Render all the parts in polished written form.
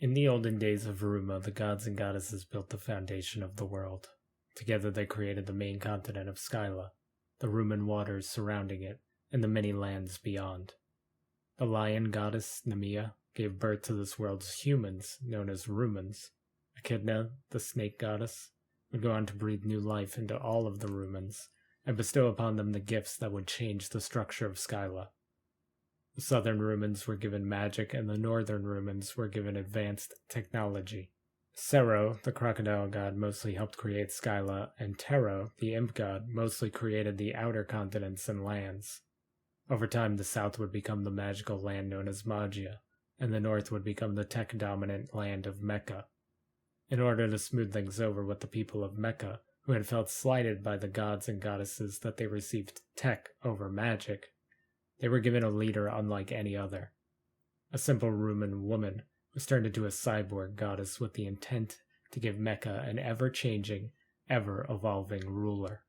In the olden days of Ruma, the gods and goddesses built the foundation of the world. Together they created the main continent of Skyla, the Rumen waters surrounding it, and the many lands beyond. The lion goddess, Nemea, gave birth to this world's humans, known as Rumens. Echidna, the snake goddess, would go on to breathe new life into all of the Rumens, and bestow upon them the gifts that would change the structure of Skyla. The southern Rumens were given magic, and the northern Rumens were given advanced technology. Sero, the crocodile god, mostly helped create Skyla, and Tero, the imp god, mostly created the outer continents and lands. Over time, the south would become the magical land known as Magia, and the north would become the tech-dominant land of Mecca. In order to smooth things over with the people of Mecca, who had felt slighted by the gods and goddesses that they received tech over magic, they were given a leader unlike any other. A simple Rumen woman was turned into a cyborg goddess with the intent to give Mecca an ever-changing, ever-evolving ruler.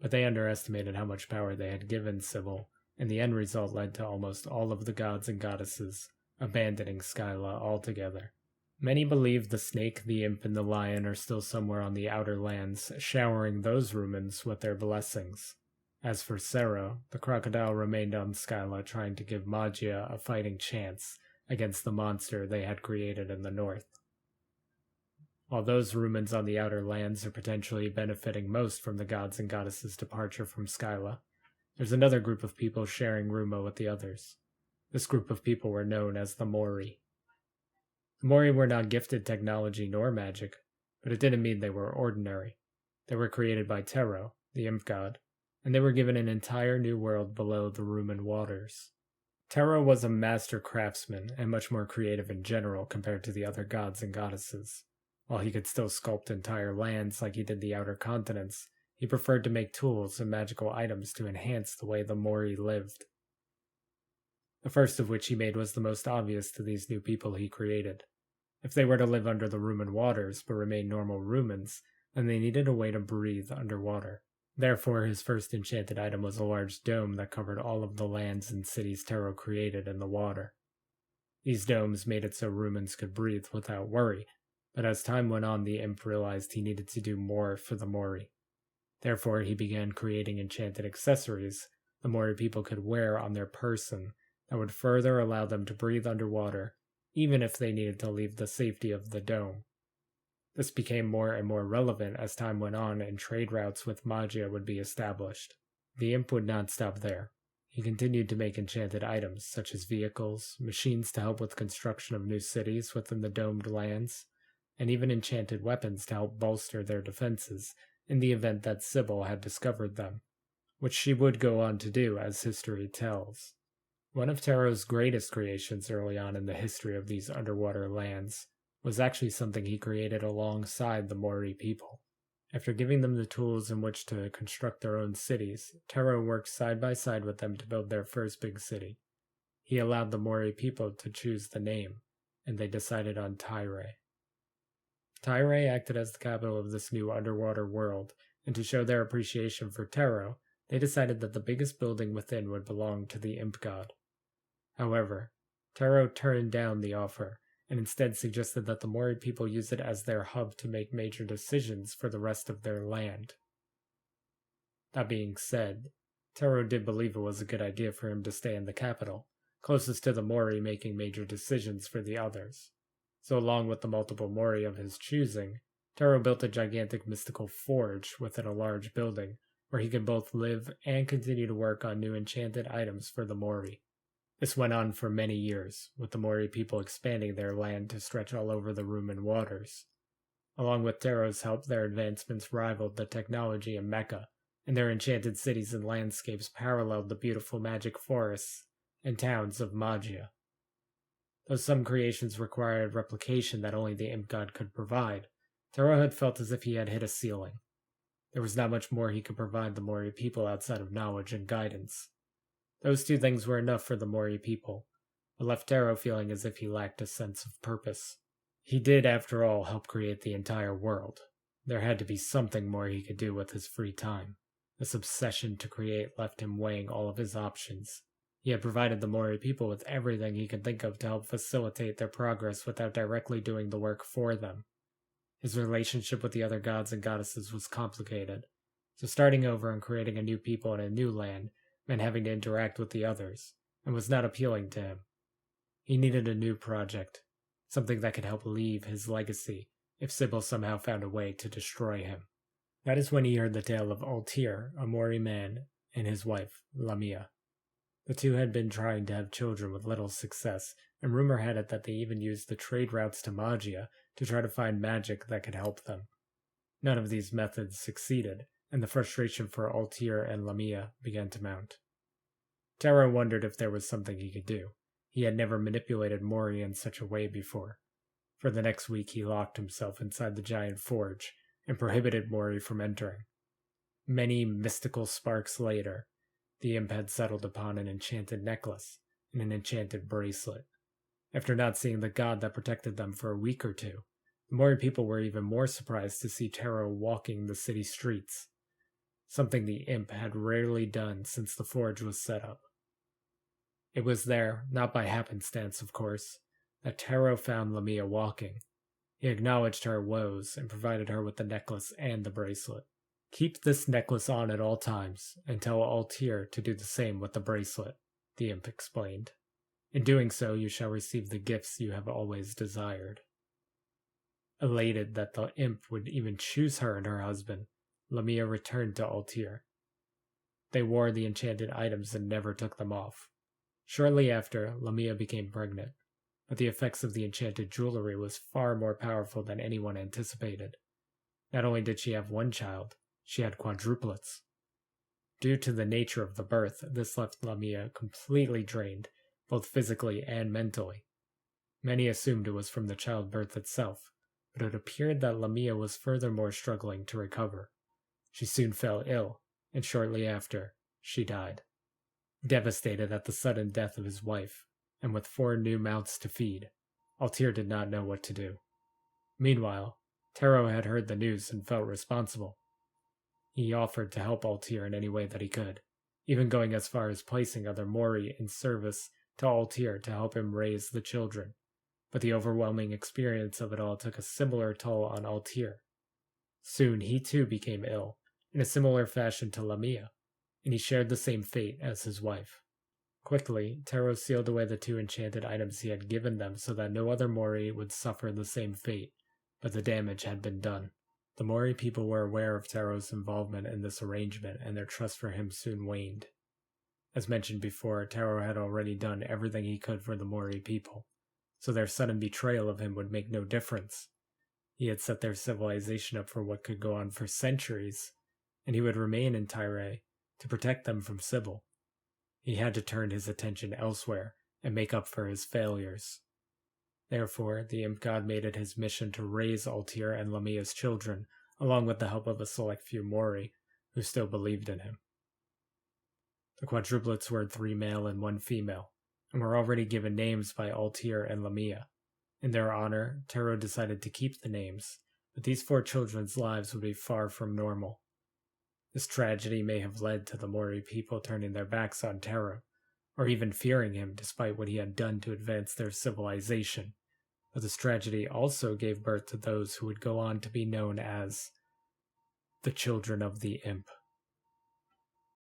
But they underestimated how much power they had given Sybil, and the end result led to almost all of the gods and goddesses abandoning Skyla altogether. Many believe the snake, the imp, and the lion are still somewhere on the outer lands, showering those Rumens with their blessings. As for Sero, the crocodile remained on Skyla trying to give Magia a fighting chance against the monster they had created in the north. While those Rumens on the outer lands are potentially benefiting most from the gods and goddesses' departure from Skyla, there's another group of people sharing Ruma with the others. This group of people were known as the Mori. The Mori were not gifted technology nor magic, but it didn't mean they were ordinary. They were created by Tero, the imp god, and they were given an entire new world below the Rumen waters. Tero was a master craftsman and much more creative in general compared to the other gods and goddesses. While he could still sculpt entire lands like he did the outer continents, he preferred to make tools and magical items to enhance the way the Mori lived. The first of which he made was the most obvious to these new people he created. If they were to live under the Rumen waters but remain normal Rumens, then they needed a way to breathe underwater. Therefore, his first enchanted item was a large dome that covered all of the lands and cities Tero created in the water. These domes made it so Rumens could breathe without worry, but as time went on the imp realized he needed to do more for the Mori. Therefore, he began creating enchanted accessories the Mori people could wear on their person that would further allow them to breathe underwater, even if they needed to leave the safety of the dome. This became more and more relevant as time went on and trade routes with Magia would be established. The imp would not stop there. He continued to make enchanted items, such as vehicles, machines to help with construction of new cities within the domed lands, and even enchanted weapons to help bolster their defenses in the event that Sybil had discovered them, which she would go on to do as history tells. One of Tero's greatest creations early on in the history of these underwater lands was actually something he created alongside the Mori people. After giving them the tools in which to construct their own cities, Tero worked side by side with them to build their first big city. He allowed the Mori people to choose the name, and they decided on Tyre. Tyre acted as the capital of this new underwater world, and to show their appreciation for Tero, they decided that the biggest building within would belong to the imp god. However, Tero turned down the offer, and instead suggested that the Mori people use it as their hub to make major decisions for the rest of their land. That being said, Tero did believe it was a good idea for him to stay in the capital, closest to the Mori making major decisions for the others. So along with the multiple Mori of his choosing, Tero built a gigantic mystical forge within a large building, where he could both live and continue to work on new enchanted items for the Mori. This went on for many years, with the Mori people expanding their land to stretch all over the Rumen waters. Along with Tero's help, their advancements rivaled the technology in Mecca, and their enchanted cities and landscapes paralleled the beautiful magic forests and towns of Magia. Though some creations required replication that only the imp god could provide, Tero had felt as if he had hit a ceiling. There was not much more he could provide the Mori people outside of knowledge and guidance. Those two things were enough for the Mori people, but left Tero feeling as if he lacked a sense of purpose. He did, after all, help create the entire world. There had to be something more he could do with his free time. This obsession to create left him weighing all of his options. He had provided the Mori people with everything he could think of to help facilitate their progress without directly doing the work for them. His relationship with the other gods and goddesses was complicated, so starting over and creating a new people in a new land meant having to interact with the others, and was not appealing to him. He needed a new project, something that could help leave his legacy if Sybil somehow found a way to destroy him. That is when he heard the tale of Altir, a Mori man, and his wife, Lamia. The two had been trying to have children with little success, and rumor had it that they even used the trade routes to Magia to try to find magic that could help them. None of these methods succeeded, and the frustration for Altir and Lamia began to mount. Taro wondered if there was something he could do. He had never manipulated Mori in such a way before. For the next week he locked himself inside the giant forge and prohibited Mori from entering. Many mystical sparks later, the imp had settled upon an enchanted necklace and an enchanted bracelet. After not seeing the god that protected them for a week or two, the Mori people were even more surprised to see Taro walking the city streets, something the imp had rarely done since the forge was set up. It was there, not by happenstance of course, that Taro found Lamia walking. He acknowledged her woes and provided her with the necklace and the bracelet. Keep this necklace on at all times, and tell Altir to do the same with the bracelet, the imp explained. In doing so, you shall receive the gifts you have always desired. Elated that the imp would even choose her and her husband, Lamia returned to Altir. They wore the enchanted items and never took them off. Shortly after, Lamia became pregnant, but the effects of the enchanted jewelry was far more powerful than anyone anticipated. Not only did she have one child, she had quadruplets. Due to the nature of the birth, this left Lamia completely drained, both physically and mentally. Many assumed it was from the childbirth itself, but it appeared that Lamia was furthermore struggling to recover. She soon fell ill, and shortly after, she died. Devastated at the sudden death of his wife, and with 4 new mouths to feed, Altir did not know what to do. Meanwhile, Taro had heard the news and felt responsible. He offered to help Altir in any way that he could, even going as far as placing other Mori in service to Altir to help him raise the children. But the overwhelming experience of it all took a similar toll on Altir. Soon he too became ill, in a similar fashion to Lamia, and he shared the same fate as his wife. Quickly, Taro sealed away the 2 enchanted items he had given them so that no other Mori would suffer the same fate, but the damage had been done. The Mori people were aware of Taro's involvement in this arrangement, and their trust for him soon waned. As mentioned before, Taro had already done everything he could for the Mori people, so their sudden betrayal of him would make no difference. He had set their civilization up for what could go on for centuries, and he would remain in Tyre to protect them from Sybil. He had to turn his attention elsewhere and make up for his failures. Therefore, the imp god made it his mission to raise Altir and Lamia's children, along with the help of a select few Mori who still believed in him. The quadruplets were 3 male and 1 female, and were already given names by Altir and Lamia. In their honor, Taro decided to keep the names, but these 4 children's lives would be far from normal. This tragedy may have led to the Mori people turning their backs on Taro, or even fearing him despite what he had done to advance their civilization. But this tragedy also gave birth to those who would go on to be known as the Children of the Imp.